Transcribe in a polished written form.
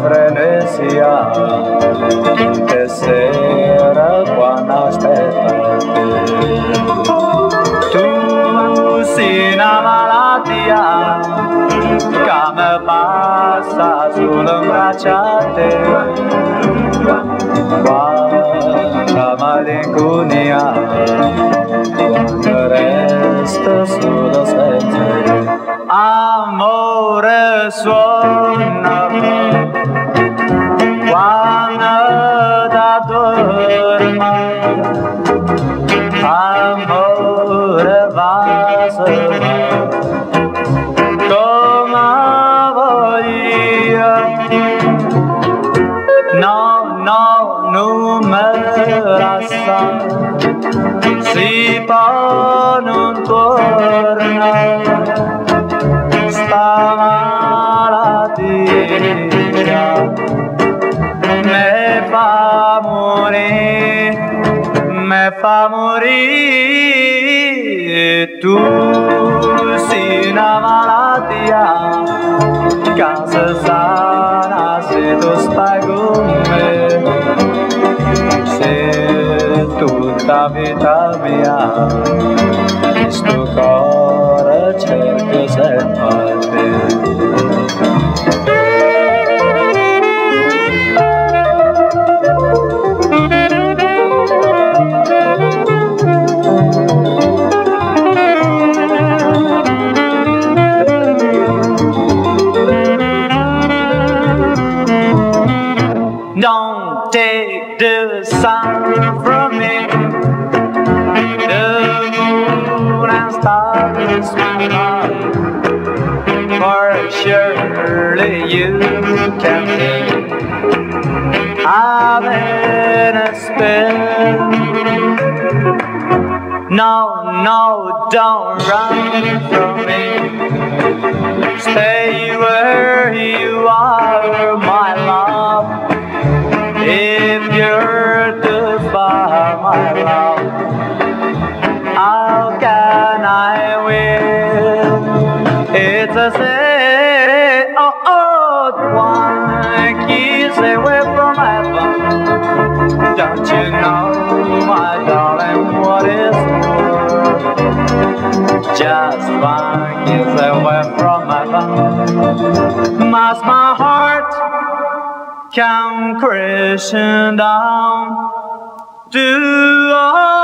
frenesia de sera quando aspettate. Tu sei una malattia che mi passa sulle braccia te. Quanta malinconia quando resta solo senza te. Amore suona quando da dorma, amore va solo come voglio. No, no, non me la sa, si può non torna. Sta malattia me fa morire. Tu sei una malattia che si sana se tu stai con me. Se tutta vita mia questo cuore cerca sempre te. Don't take the sun from me. The moon and stars will not, for surely you can see I'm in a spin. No, no, don't run from me. Stay where you are, my love. If you're too far, my love, how can I win? It's a city, one keeps away from heaven. Don't you know, my darling, what is war? Just one keeps away from heaven. Must my heart come crashing down to